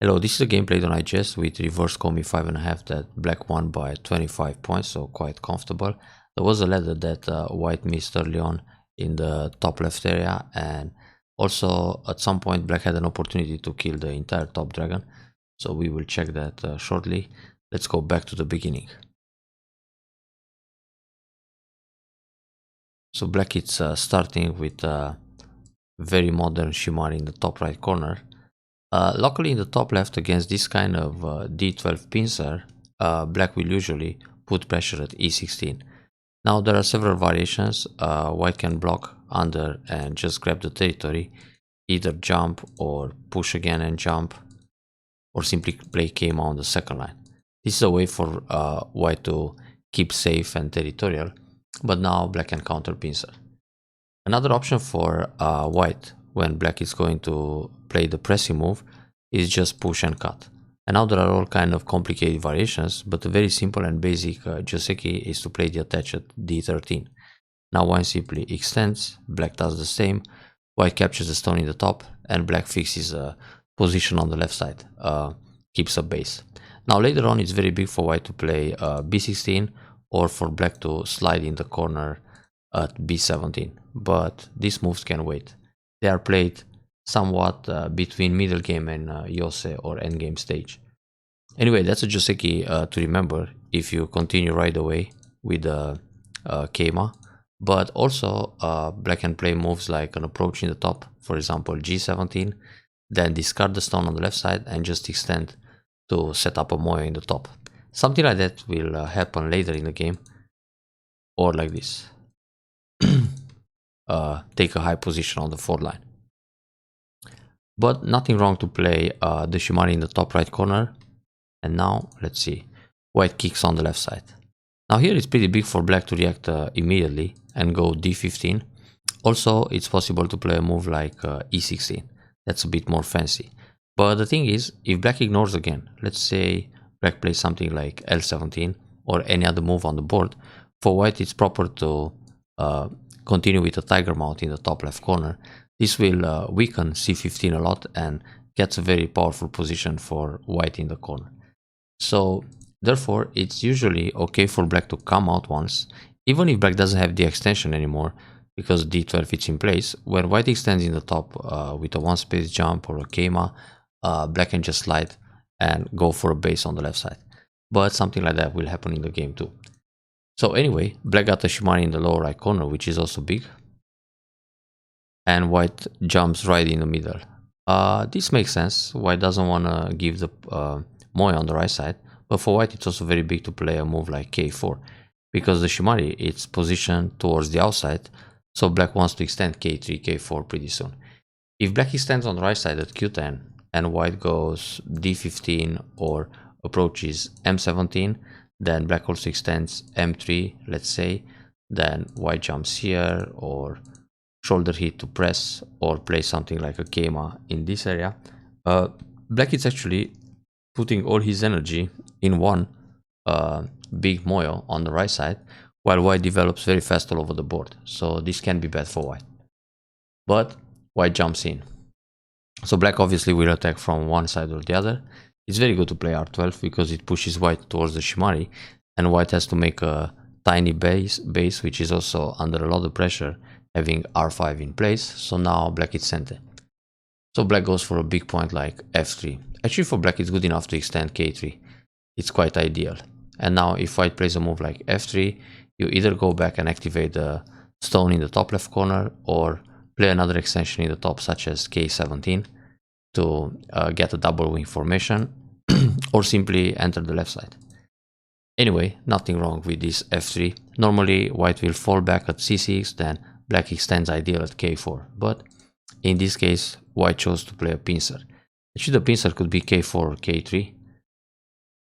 Hello, this is a game played on IGS with reverse komi 5.5 that black won by 25 points, so quite comfortable. There was a ladder that white missed early on in the top left area, and also at some point black had an opportunity to kill the entire top dragon, so we will check that shortly. Let's go back to the beginning. So black is starting with very modern Shimari in the top right corner. Luckily in the top left against this kind of D12 pincer, black will usually put pressure at E16. Now there are several variations. White can block under and just grab the territory, either jump or push again and jump, or simply play Kema on the second line. This is a way for white to keep safe and territorial, but now black can counter pincer. Another option for white when black is going to play the pressing move is just push and cut. And now there are all kind of complicated variations, but a very simple and basic Joseki is to play the attach at D13. Now white simply extends, black does the same, white captures the stone in the top, and black fixes a position on the left side, keeps a base. Now later on it's very big for white to play B16 or for black to slide in the corner at B17, but these moves can wait. They are played somewhat between middle game and Yose or endgame stage. Anyway, that's a Joseki to remember if you continue right away with Keima, but also black can play moves like an approach in the top, for example G17, then discard the stone on the left side and just extend to set up a moyo in the top. Something like that will happen later in the game, or like this. Take a high position on the forward line. But nothing wrong to play the Shimari in the top right corner. And now let's see, white kicks on the left side. Now here it's pretty big for black to react immediately and go D15. Also it's possible to play a move like E16. That's a bit more fancy. But the thing is, if black ignores again, let's say black plays something like L17 or any other move on the board, for white it's proper to continue with a tiger mount in the top left corner. This will weaken C15 a lot and gets a very powerful position for white in the corner. So therefore it's usually okay for black to come out once, even if black doesn't have the extension anymore, because D12 is in place. When white extends in the top with a one space jump or a Keima, black can just slide and go for a base on the left side. But something like that will happen in the game too. So anyway, black got a Shimari in the lower right corner, which is also big, and white jumps right in the middle. This makes sense. White doesn't want to give the moyo on the right side, but for white it's also very big to play a move like K4, because the Shimari it's positioned towards the outside, so black wants to extend K3, K4 pretty soon. If black extends on the right side at Q10 and white goes D15 or approaches M17, then black also extends M3, let's say, then white jumps here or shoulder hit to press or play something like a Keima in this area. Black is actually putting all his energy in one big moyo on the right side, while white develops very fast all over the board. So this can be bad for white. But white jumps in. So black obviously will attack from one side or the other. It's very good to play R12 because it pushes white towards the Shimari, and white has to make a tiny base which is also under a lot of pressure, having R5 in place. So now black is center. So black goes for a big point like F3. Actually for black it's good enough to extend K3. It's quite ideal. And now if white plays a move like F3, you either go back and activate the stone in the top left corner, or play another extension in the top such as K17 to get a double wing formation, or simply enter the left side. Anyway, nothing wrong with this F3. Normally white will fall back at C6, then black extends ideal at K4, but in this case white chose to play a pincer. Actually the pincer could be K4 or K3,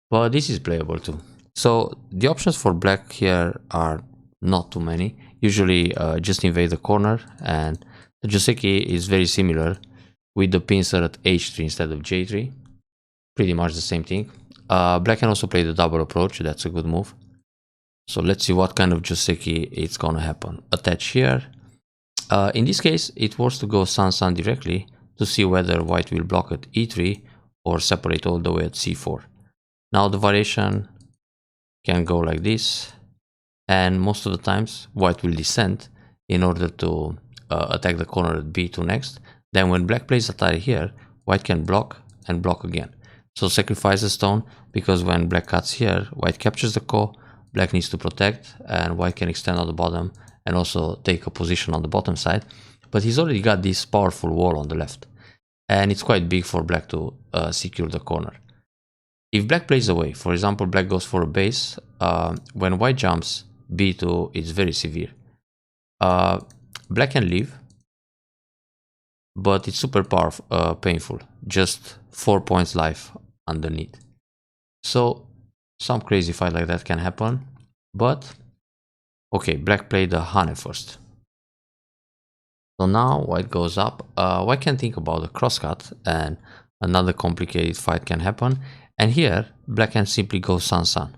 but this is playable too. So the options for black here are not too many. Usually just invade the corner, and the Joseki is very similar with the pincer at H3 instead of J3. Pretty much the same thing. Black can also play the double approach. That's a good move. So let's see what kind of Joseki it's gonna happen. Attach here. In this case, it works to go San directly to see whether white will block at E3 or separate all the way at c4. Now the variation can go like this, and most of the times white will descend in order to attack the corner at b2 next. Then when black plays Atari here, white can block and block again. So sacrifice a stone, because when black cuts here, white captures the ko, black needs to protect, and white can extend on the bottom and also take a position on the bottom side. But he's already got this powerful wall on the left, and it's quite big for black to secure the corner. If black plays away, for example, black goes for a base, when white jumps b2, it's very severe. Black can leave, but it's super powerful, painful. Just 4 points life underneath. So some crazy fight like that can happen. But okay, black played the Hane first. So now white goes up. White can think about the crosscut, and another complicated fight can happen. And here black can simply go San.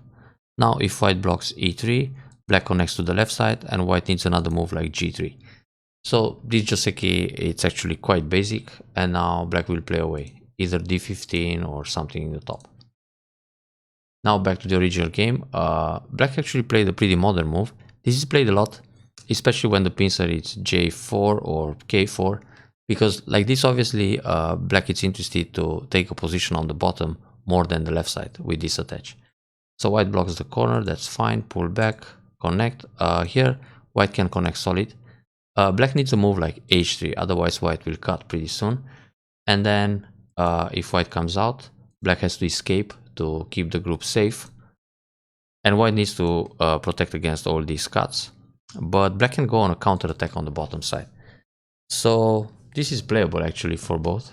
Now if white blocks e3, black connects to the left side, and white needs another move like g3. So this Joseki, it's actually quite basic, and now black will play away, either d15 or something in the top. Now back to the original game. Black actually played a pretty modern move. This is played a lot, especially when the pincer is j4 or k4, because like this obviously black is interested to take a position on the bottom more than the left side with this attach. So white blocks the corner, that's fine, pull back, connect. Here white can connect solid. Black needs a move like h3, otherwise white will cut pretty soon. And then if white comes out, black has to escape to keep the group safe. And white needs to protect against all these cuts. But black can go on a counter attack on the bottom side. So this is playable actually for both.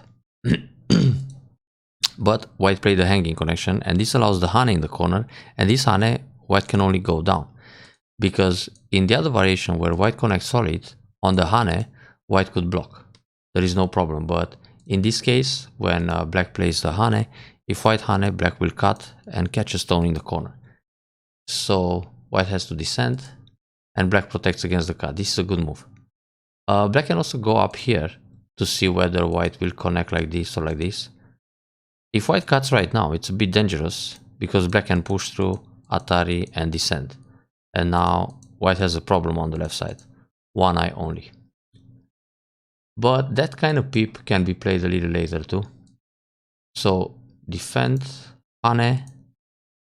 But white played the hanging connection, and this allows the Hane in the corner, and this Hane white can only go down. Because in the other variation where white connects solid, on the Hane, white could block. There is no problem, but in this case, when black plays the Hane, if white Hane, black will cut and catch a stone in the corner. So white has to descend, and black protects against the cut. This is a good move. Black can also go up here to see whether white will connect like this or like this. If white cuts right now, it's a bit dangerous, because black can push through, Atari, and descend. And now white has a problem on the left side. One eye only. But that kind of peep can be played a little later too. So defend, Hane.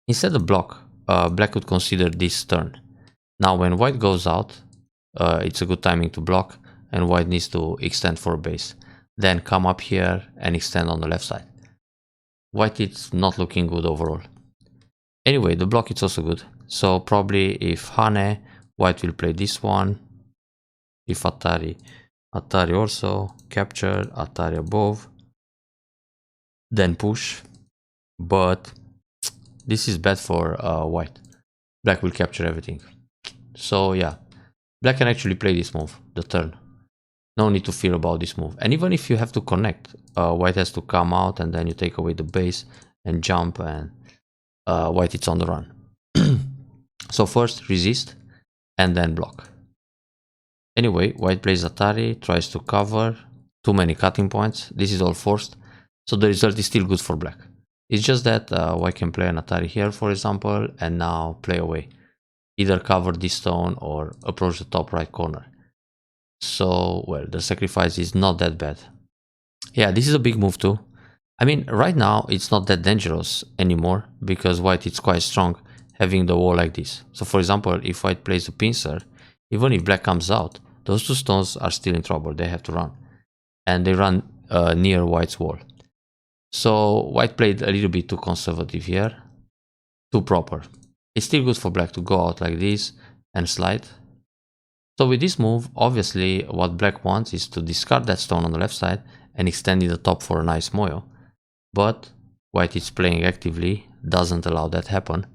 Instead of block, black could consider this turn. Now when white goes out, it's a good timing to block, and white needs to extend for a base. Then come up here and extend on the left side. White is not looking good overall. Anyway, the block is also good. So probably if Hane, white will play this one. If Atari also, capture, Atari above, then push. But this is bad for white. Black will capture everything. So yeah, black can actually play this move, the turn. No need to fear about this move. And even if you have to connect, white has to come out, and then you take away the base and jump, and white is on the run. So first resist and then block. Anyway, white plays Atari, tries to cover, too many cutting points. This is all forced, so the result is still good for black. It's just that white can play an Atari here, for example, and now play away. Either cover this stone or approach the top right corner. So, well, the sacrifice is not that bad. Yeah, this is a big move too. I mean, right now it's not that dangerous anymore, because white is quite strong having the wall like this. So for example, if white plays a pincer, even if black comes out, those two stones are still in trouble. They have to run, and they run near white's wall. So white played a little bit too conservative here, too proper. It's still good for black to go out like this and slide. So with this move, obviously what black wants is to discard that stone on the left side and extend in the top for a nice moyo. But white is playing actively, doesn't allow that happen.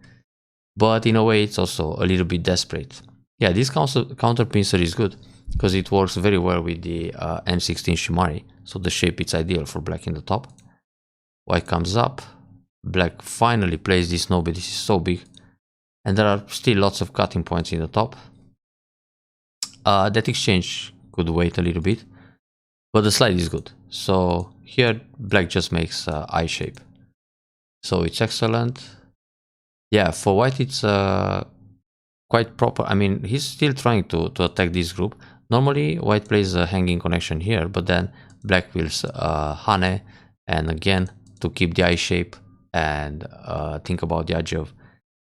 But in a way it's also a little bit desperate. Yeah, this counter pincer is good, because it works very well with the N16 Shimari. So the shape is ideal for black in the top. White comes up, black finally plays this Nobi. This is so big, and there are still lots of cutting points in the top. That exchange could wait a little bit, but the slide is good. So here black just makes I shape. So it's excellent. Yeah, for white it's quite proper. I mean, he's still trying to attack this group. Normally white plays a hanging connection here, but then black will hane, and again to keep the I shape and think about the edge of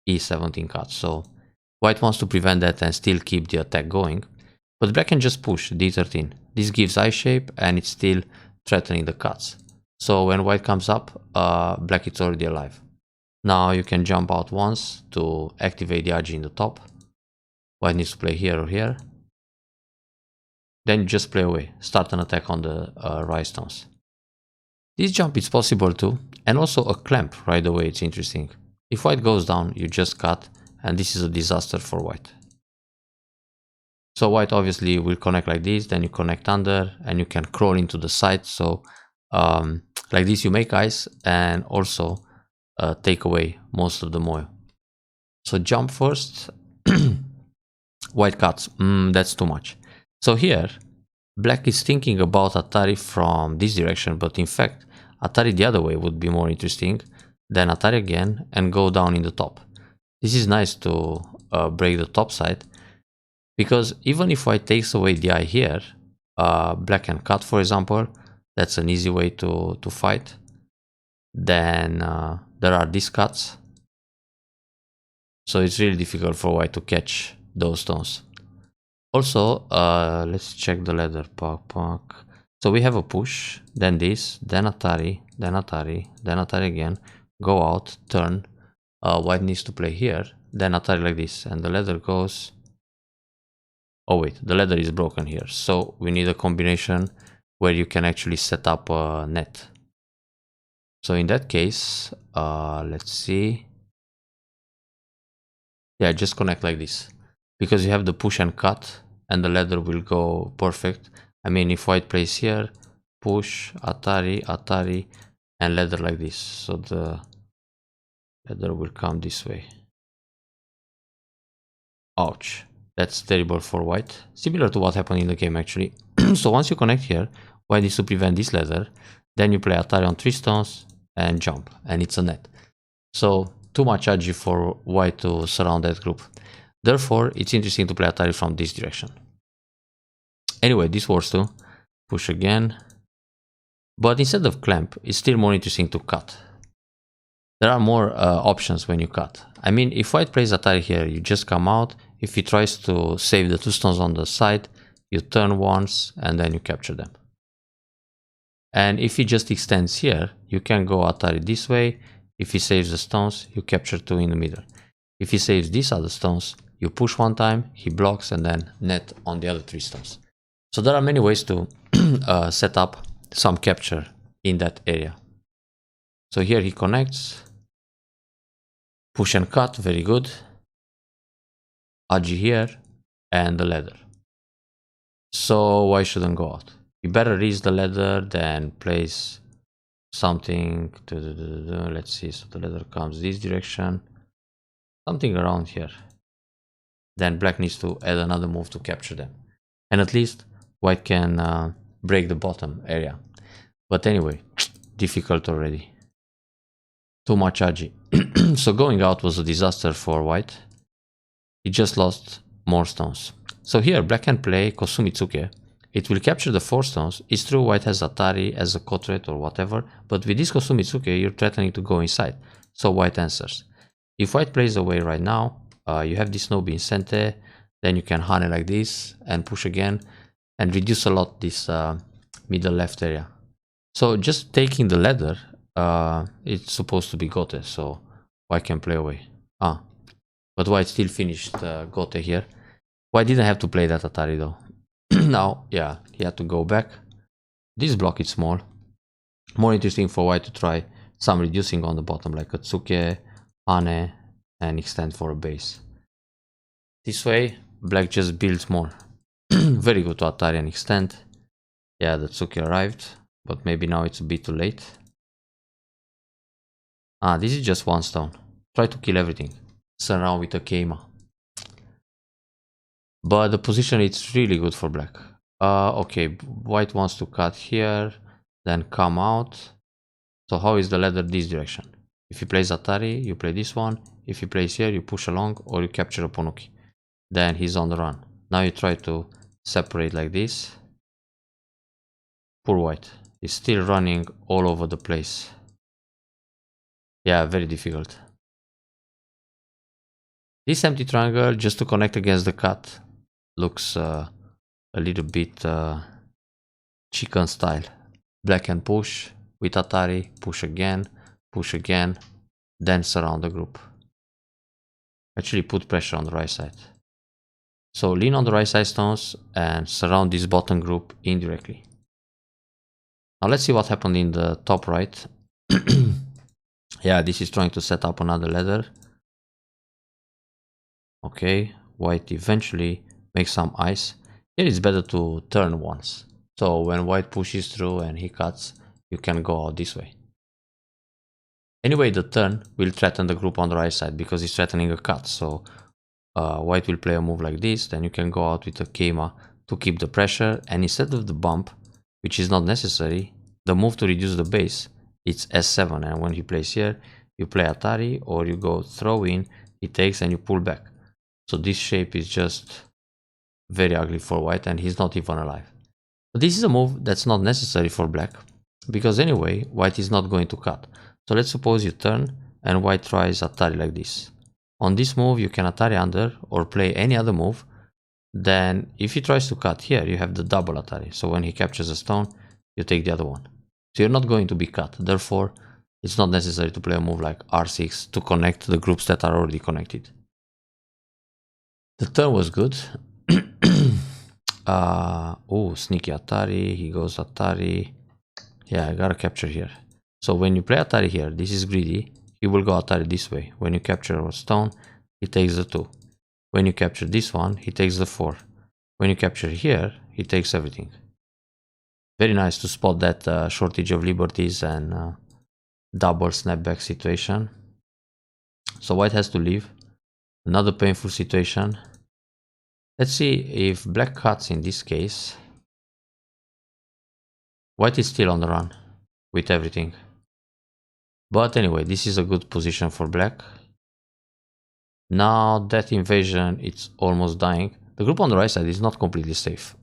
e17 cut. So white wants to prevent that and still keep the attack going, but black can just push d13. This gives I shape and it's still threatening the cuts. So when white comes up, black is already alive. Now you can jump out once to activate the RG in the top. White needs to play here or here. Then you just play away, start an attack on the right stones. This jump is possible too, and also a clamp right away, it's interesting. If white goes down, you just cut, and this is a disaster for white. So white obviously will connect like this, then you connect under, and you can crawl into the side. So like this you make ice, and also take away most of the moil. So jump first, white cuts, that's too much. So here, black is thinking about Atari from this direction, but in fact, Atari the other way would be more interesting. Then Atari again, and go down in the top. This is nice to break the top side, because even if white takes away the eye here, black can cut, for example. That's an easy way to fight. Then there are these cuts. So it's really difficult for white to catch those stones. Also, let's check the ladder. So we have a push, then this, then Atari, then Atari, then Atari again. Go out, turn. White needs to play here, then Atari like this, and the ladder goes. Oh wait, the ladder is broken here. So we need a combination where you can actually set up a net. So in that case, let's see. Yeah, just connect like this, because you have the push and cut, and the ladder will go perfect. I mean, if white plays here, push, Atari, Atari, and ladder like this. So the ladder will come this way. Ouch. That's terrible for white. Similar to what happened in the game, actually. So once you connect here, white needs to prevent this ladder. Then you play Atari on 3 stones and jump, and it's a net. So too much agi for white to surround that group. Therefore, it's interesting to play Atari from this direction. Anyway, this works too. Push again. But instead of clamp, it's still more interesting to cut. There are more options when you cut. I mean, if white plays Atari here, you just come out. If he tries to save the 2 stones on the side, you turn once and then you capture them. And if he just extends here, you can go Atari this way. If he saves the stones, you capture 2 in the middle. If he saves these other stones, you push 1 time, he blocks, and then net on the other 3 stones. So there are many ways to set up some capture in that area. So here he connects, push and cut, very good. Agi here, and the ladder. So why shouldn't go out? You better raise the ladder than place something. Let's see, so the ladder comes this direction, something around here. Then black needs to add another move to capture them, and at least white can break the bottom area. But anyway, difficult already. Too much agi. So going out was a disaster for white. He just lost more stones. So here black can play Kosumitsuke. It will capture the 4 stones. It's true white has Atari as a co-threat or whatever, but with this Kosumitsuke you're threatening to go inside. So white answers. If white plays away right now, you have this Nobi in Sente, then you can hane like this and push again and reduce a lot this middle left area. So just taking the ladder, it's supposed to be Gote, so white can play away. But white still finished Gote here. White didn't have to play that Atari though. Now, yeah, he had to go back. This block is small. More interesting for white to try some reducing on the bottom, like Atsuke, Hane, and extend for a base. This way, black just builds more. Very good to Atari and extend. Yeah, the Atsuke arrived, but maybe now it's a bit too late. This is just 1 stone. Try to kill everything. Surround with a Keima. But the position is really good for black. Okay, white wants to cut here. then come out. So how is the ladder this direction? If he plays Atari, you play this one. If he plays here, you push along or you capture a Ponuki. Then he's on the run. Now you try to separate like this. Poor white. He's still running all over the place. Yeah, very difficult. This empty triangle, just to connect against the cut, looks a little bit chicken style. Black can push with Atari, push again, then surround the group. Actually put pressure on the right side. So lean on the right side stones and surround this bottom group indirectly. Now let's see what happened in the top right. Yeah, this is trying to set up another ladder. Okay, white eventually makes some ice. Here it's better to turn once. So when white pushes through and he cuts, you can go out this way. Anyway, the turn will threaten the group on the right side because it's threatening a cut. So white will play a move like this, then you can go out with a Keima to keep the pressure, and instead of the bump, which is not necessary, the move to reduce the base, it's S7, and when he plays here, you play Atari, or you go throw in, he takes and you pull back. So this shape is just very ugly for white, and he's not even alive. But this is a move that's not necessary for black, because anyway, white is not going to cut. So let's suppose you turn, and white tries Atari like this. On this move, you can Atari under or play any other move. Then, if he tries to cut here, you have the double Atari. So when he captures a stone, you take the other one. So you're not going to be cut. Therefore, it's not necessary to play a move like R6 to connect the groups that are already connected. The turn was good. Oh, sneaky Atari. He goes Atari. Yeah, I gotta capture here. So when you play Atari here, this is greedy. He will go Atari this way. When you capture a stone, he takes the 2. When you capture this one, he takes the 4. When you capture here, he takes everything. Very nice to spot that shortage of liberties and double snapback situation. So white has to leave. Another painful situation. Let's see if black cuts in this case. White is still on the run with everything. But anyway, this is a good position for black. Now that invasion, it's almost dying. The group on the right side is not completely safe.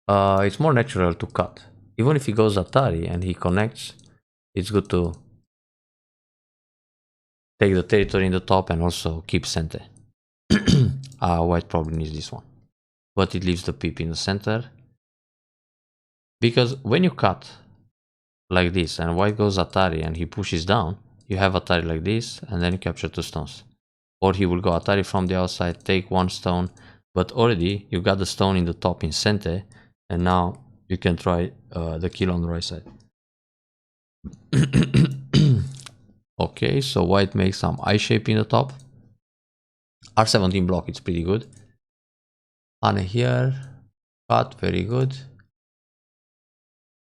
It's more natural to cut. Even if he goes Atari and he connects, it's good to take the territory in the top and also keep center. White probably needs this one. But it leaves the pip in the center. Because when you cut like this and white goes Atari and he pushes down, you have Atari like this and then you capture 2 stones. Or he will go Atari from the outside, take 1 stone, but already you got the stone in the top in center, and now you can try the kill on the right side. Okay, so white makes some I shape in the top. R17 block, it's pretty good. Hane here, cut, very good.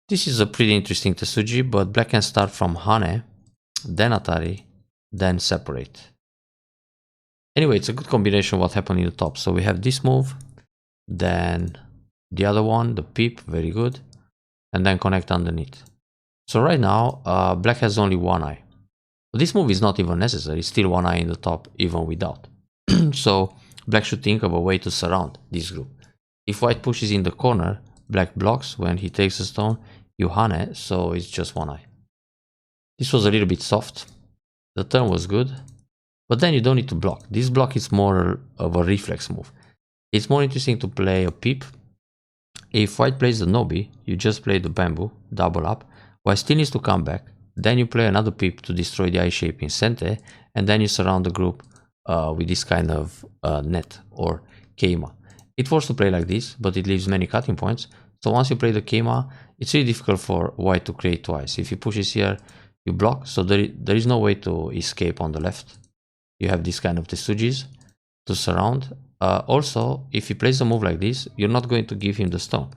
This is a pretty interesting Tesuji, but black can start from Hane, then Atari, then separate. Anyway, it's a good combination of what happened in the top. So we have this move, then the other one, the peep, very good, and then connect underneath. So right now, black has only 1 eye. So this move is not even necessary, still 1 eye in the top, even without. So black should think of a way to surround this group. If white pushes in the corner, black blocks. When he takes a stone, you Hane, so it's just 1 eye. This was a little bit soft. The turn was good, but then you don't need to block. This block is more of a reflex move. It's more interesting to play a peep. If white plays the Nobi, you just play the bamboo, double up. White still needs to come back. Then you play another peep to destroy the eye shape in center, and then you surround the group with this kind of net or Keima. It works to play like this, but it leaves many cutting points. So once you play the Keima, it's really difficult for white to create twice. If he pushes here, you block, so there is no way to escape on the left. You have this kind of Tesujis to surround. Also, if he plays a move like this, you're not going to give him the stone.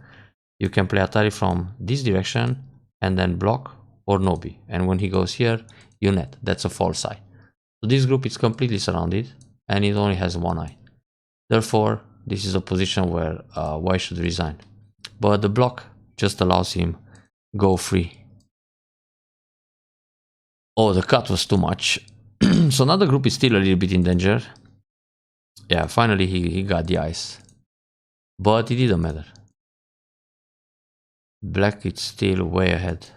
You can play Atari from this direction and then block or Nobi. And when he goes here, you net. That's a false eye. So this group is completely surrounded and it only has 1 eye. Therefore, this is a position where white should resign. but the block just allows him go free. Oh, the cut was too much. So now the group is still a little bit in danger. Yeah, finally he got the ice. But it didn't matter. Black is still way ahead.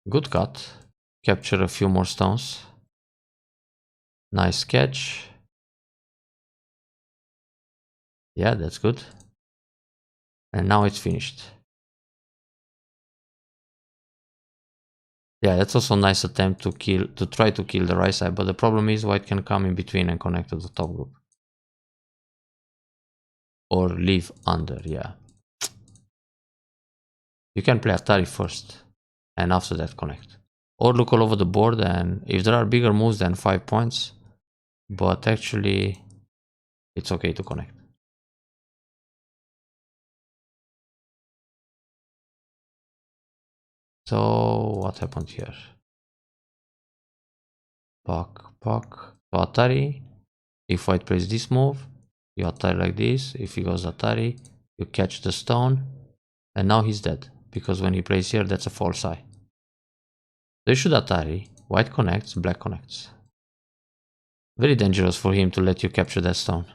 Good cut. Capture a few more stones. Nice catch. Yeah, that's good. And now it's finished. Yeah, that's also a nice attempt to try to kill the right side, but the problem is white can come in between and connect to the top group. Or leave under, yeah. You can play Atari first, and after that connect. Or look all over the board, and if there are bigger moves than 5 points, but actually it's okay to connect. So what happened here? Puck. So Atari, if white plays this move, you Atari like this. If he goes Atari, you catch the stone, and now he's dead, because when he plays here, that's a false eye. They should Atari, white connects, black connects. Very dangerous for him to let you capture that stone.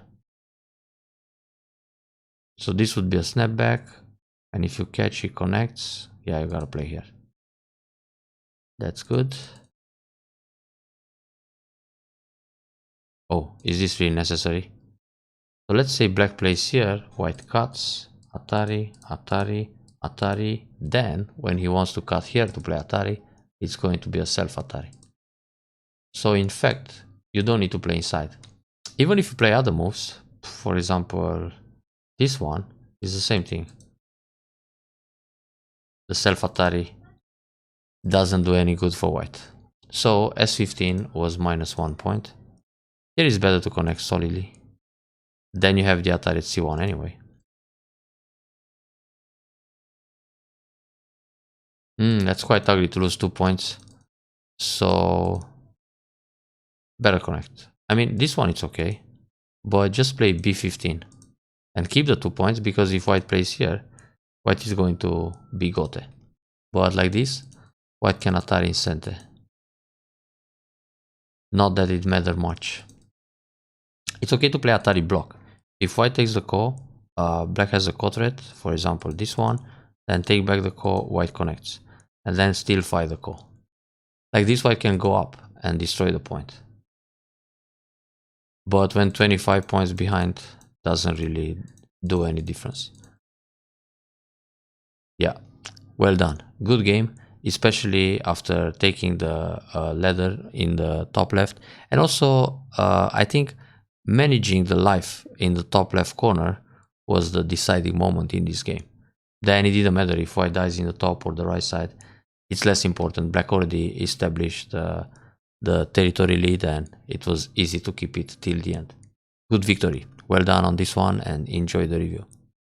So this would be a snapback, and if you catch, he connects. Yeah, you gotta play here. That's good. Oh, is this really necessary? So let's say black plays here, white cuts, Atari, Atari, Atari. Then, when he wants to cut here to play Atari, it's going to be a self Atari. So in fact, you don't need to play inside. Even if you play other moves, for example, this one is the same thing. The self Atari doesn't do any good for white. So S15 was -1 point. Here is better to connect solidly. Then you have the Atari at C1 anyway. That's quite ugly to lose 2 points. So better connect. I mean, this one it's okay, but just play B15 and keep the 2 points, because if white plays here, white is going to be gote. But like this, white can Atari in center. Not that it matters much. It's okay to play Atari block. If white takes the ko, black has a ko threat, for example this one, then take back the ko, white connects, and then still fight the ko. Like this, white can go up and destroy the point. But when 25 points behind, doesn't really do any difference. Yeah, well done. Good game, especially after taking the ladder in the top left. And also, I think managing the life in the top left corner was the deciding moment in this game. Then it didn't matter if white dies in the top or the right side. It's less important. Black already established the territory lead, and it was easy to keep it till the end. Good victory. Well done on this one, and enjoy the review.